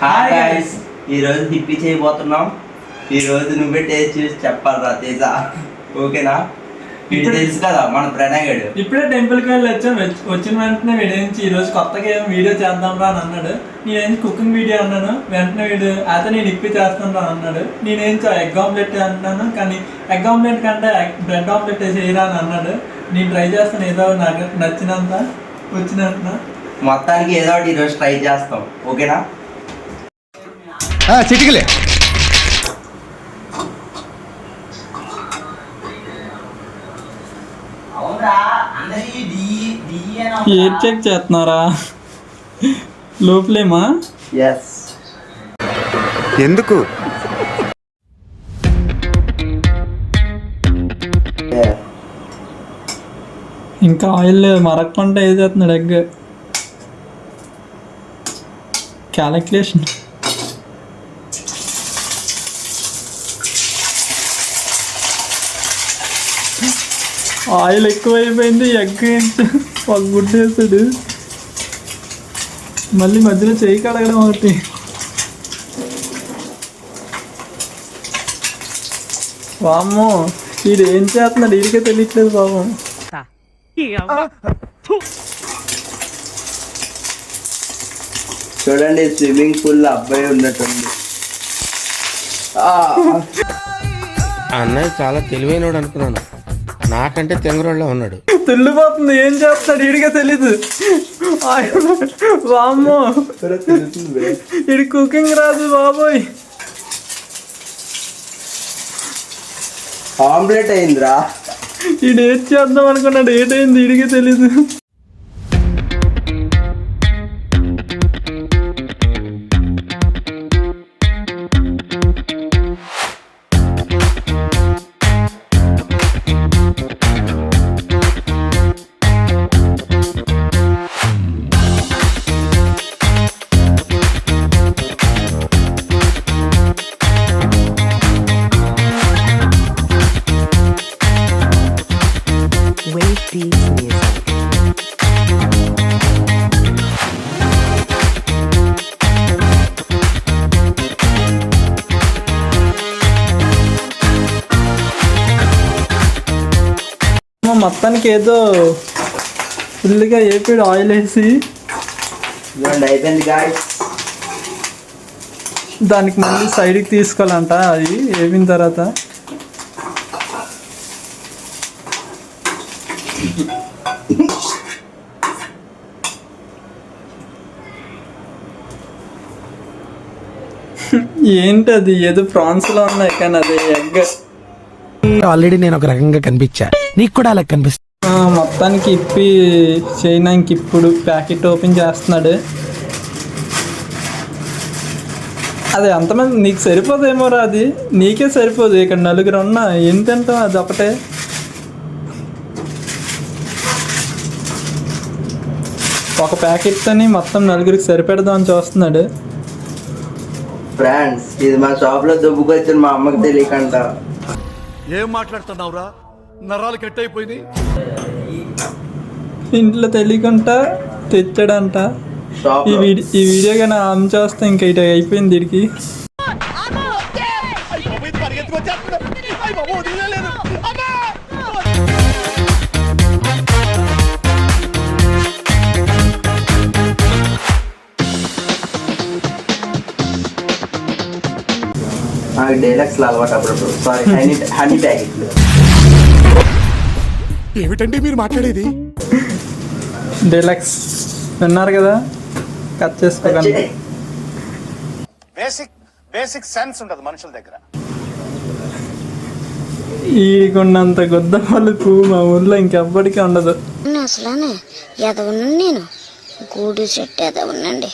Hi guys, ఈరోజు hippie చేయబోతున్నాం. ఈరోజు నువ్వే టేస్ట్ చూసి చెప్పాలరా తేజ, ఓకేనా? ఇది తెలుసు కదా మన ప్రణయ్ గడు. ఇప్పుడే టెంపుల్కి వెళ్ళి వచ్చిన వెంటనే వీడియోంచి ఈరోజు కొత్తగా ఏం వీడియో చేద్దాం రా అని అన్నాడు. నేనేం కుకింగ్ వీడియో అన్నాను, వెంటనే వీడియో అయితే నేను ఇప్పి చేస్తాను రా అన్నాడు. నేనేం ఎగ్ ఆమ్లెట్ అన్నాను, కానీ ఎగ్ ఆమ్లెట్ కంటే బ్రెడ్ ఆమ్లెట్ వేసి వేయరా అని అన్నాడు. నేను ట్రై చేస్తాను, ఏదో నాకు నచ్చినంత వచ్చినంత. మొత్తానికి ఏదో ఒకటి ఈరోజు ట్రై చేస్తాం, ఓకేనా? చిటికలే ఏం చెక్ చేస్తున్నారా? లోపలేమా? ఎస్. ఎందుకు? ఇంకా ఆయిల్ మరక్కుండా ఏం చేస్తున్నాడు? Egg calculation. ఆయిల్ ఎక్కువైపోయింది. ఎగ్ ఒక గుడ్డు వేసాడు, మళ్ళీ మధ్యలో చేయి కడగడం ఒకటి. వామ్మో, వీడు ఏం చేస్తున్నాడు వీడికే తెలియట్లేదు పాపం. చూడండి, స్విమ్మింగ్ పూల్ లో అబ్బాయి ఉన్నట్టుంది. అన్నయ్య చాలా తెలివైనడు అనుకున్నాను, నాకంటే తెంగరోళ్ళ ఉన్నాడు. తుల్లిపోతుంది, ఏం చేస్తాడు వీడికే తెలీదు. వామ్మో, ఇది కుకింగ్ రాదు బాబోయ్. ఆమ్లెట్ అయిందిరా. ఇది ఏం చేద్దాం అనుకున్నాడు, ఏటైంది వీడికే తెలీదు. మొత్తానికి ఏదో ఫుల్గా వేపాడు ఆయిల్ వేసి. అయిపోయింది గాయ్స్. దానికి మళ్ళీ సైడ్కి తీసుకోవాలంట. అది వేపిన తర్వాత ఏంటి అది, ఏదో ప్రాన్స్ లో ఉన్నాయి కానీ అది ఎగ్. ఆల్రెడీ నేను ఒక రకంగా కనిపించా, నీకు కూడా అలా కనిపిస్తా. మొత్తానికి ఇప్పి చేయడానికి ఇప్పుడు ప్యాకెట్ ఓపెన్ చేస్తున్నాడు. అది ఎంతమంది నీకు సరిపోదేమోరా, అది నీకే సరిపోదు. ఇక్కడ నలుగురు ఉన్నా ఏం తింటాం, అది ఒకటే. ఒక ప్యాకెట్తోని మొత్తం నలుగురికి సరిపెడదాం అని చూస్తున్నాడు. ఫ్రెండ్స్, ఇది మా షాప్ లో దుబ్బుకొచ్చిన మా అమ్మకి తెలియకంట. ఏం మాట్లాడుతున్నావురా? నరాలు కట్ అయిపోయింది. ఇంట్లో తెలియకుండా తెచ్చాడంట. ఈ వీడియో కానీ ఆమె చేస్తే ఇంకా ఇటు అయిపోయింది వీడికి. డైలాగ్స్ అలవాటు అప్పుడప్పుడు. సారీ, హనీ ప్యాకెట్లు. ఏమిటండి మీరు మాట్లాడేది? డీలక్స్ విన్నారు కదా, కట్ చేసుకోకండి. బేసిక్ సెన్స్ ఉండదు మనుషుల దగ్గర. ఈకున్నంత గుద్ద పలుకు మా ఊర్లో ఇంకెవ్వడికి ఉండదు. అసలు ఎదవను నేను గూడు చెట్టు ఎదవనండి.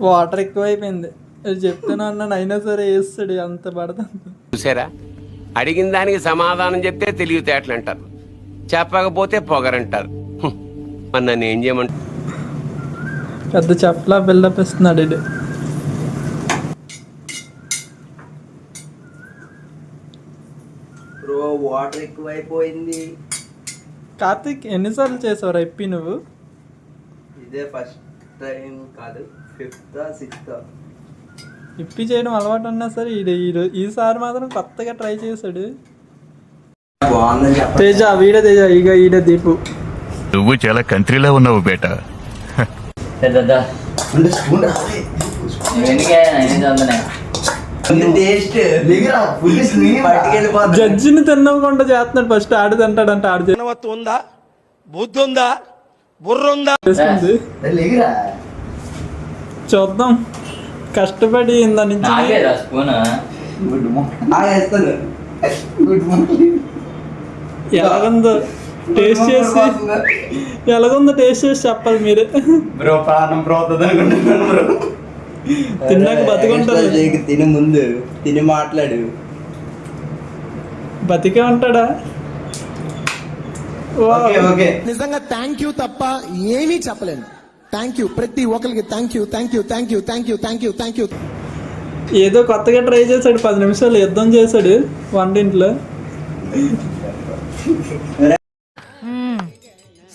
వాటర్ ఎక్కువైపోయింది. అది చెప్తాను అన్నాను, అయినా సరే వేస్తాడు అంత పడతాను. చూసారా, అడిగిన దానికి సమాధానం చెప్తే తెలివితేటలు అంటారు, చెప్పకపోతే పొగరంటారు. మరి నన్ను ఏం చేయమంటారు? పెద్ద చెప్పలా బిల్డప్ ఇస్తున్నాడు ఇది. బ్రో వాటర్ ఎక్కువైపోయింది. కార్తీక్ ఎన్నిసార్లు చేసావు ఇప్పి నువ్వు? ఇదే ఫస్ట్ టైం కాదు, 5th or 6th. ఇప్పి చేయడం అలవాటు ఉన్నా సరే ఈసారి మాత్రం కొత్తగా ట్రై చేశాడు. బాగుందని చెప్ప తేజ వీడే తేజ, ఇక ఈడ దీపు. నువ్వు చాలా కంట్రీలో ఉన్నావు బేట. టేస్ట్ పట్టుకెళ్ళిపోతుంది. జడ్జిని తిన్నకుండా చేస్తున్నాడు. ఫస్ట్ ఆడు తింటాడంట, ఆడు ఉందా, బుద్ధి ఉందా, బుర్ర ఉందా? చేస్తుంది. చూద్దాం, కష్టపడి ఇందా నుంచి ఎలాగుందో టేస్ట్ చేసి చెప్పాలి మీరే. బ్రో ప్రాణం పోతుంది అనుకుంటున్నాను బ్రో. తిన్నాక బతికుంటాడు. తిని ముందు తిని మాట్లాడు. బతికే ఉంటాడా? ఓకే నిజంగా థ్యాంక్ యూ తప్ప ఏమీ చెప్పలేను. థ్యాంక్ యూ ప్రతి ఒక్కరికి. Thank you. ఏదో కొత్తగా ట్రై చేశాడు. 10 నిమిషాలు యుద్ధం చేశాడు వంటింట్లో.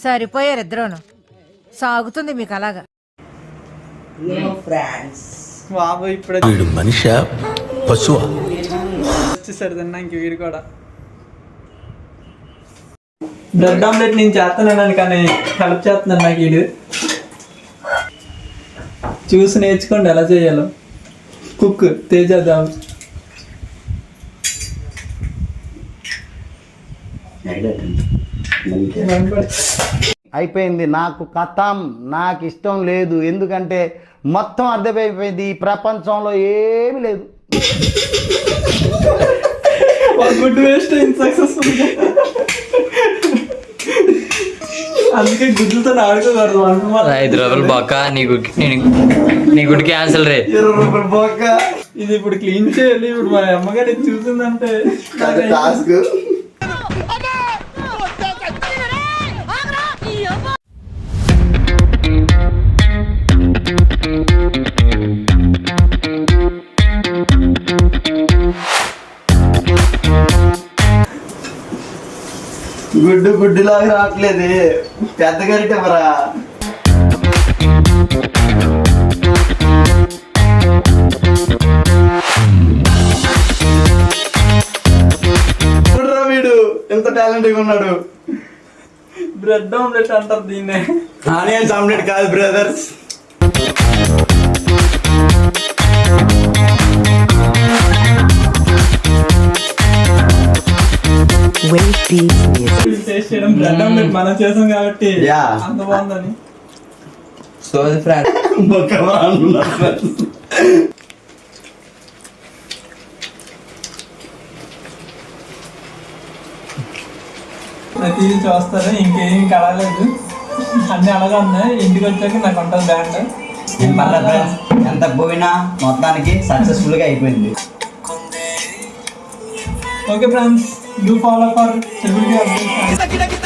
సరిపోయారు ఇద్దరును. సాగుతుంది మీకు అలాగా. ఫ్రాన్స్ బాబు ఇప్పుడే మనిషి పశువా? వచ్చేసాడు తిన్నాక వీడు కూడా. బ్రెడ్ ఆమ్లెట్ నేను చేస్తున్నాను కానీ హెల్ప్ చేస్తున్నాను నాకు వీడు. చూసి నేర్చుకోండి ఎలా చేయాలో. కుక్ తేజ దావు. అయిపోయింది, నాకు కథం, నాకు ఇష్టం లేదు. ఎందుకంటే మొత్తం అర్థమైపోయింది, ఈ ప్రపంచంలో ఏమీ లేదు. Good waste successful. అందుకే గుడ్లతో ఆడుకోకూడదు. 5 రూపాయలు బొక్క నీ గుడి క్యాన్సిల్ రే. 20 రూపాయలు బొక్క. ఇది ఇప్పుడు క్లీన్ చేయాలి. ఇప్పుడు మా అమ్మగారు ఇది చూసిందంటే టాస్క్. గుడ్డులాగా రావట్లేదు. పెద్ద గరిట మరా. వీడు ఎంత టాలెంట్గా ఉన్నాడు. బ్రెడ్ ఆమ్లెట్ అంటారు దీన్నే. ఆనియన్స్ ఆమ్లెట్ కాదు బ్రదర్స్. టేస్ట్ చేయడం బ్రెడ్ ఆమ్లెట్ మనం చేసాం కాబట్టి అంత బాగుందని. సో ఫ్రెండ్స్ ప్రతిదీ చూస్తారు, ఇంకేం కలగలేదు. అన్ని అలాగే ఉన్నాయి. ఇంటికి వచ్చాక నాకు ఉంటుంది బ్యాండ్. ఎంత పోయినా మొత్తానికి సక్సెస్ఫుల్ గా అయిపోయింది. Okay friends, do follow for celebrity updates.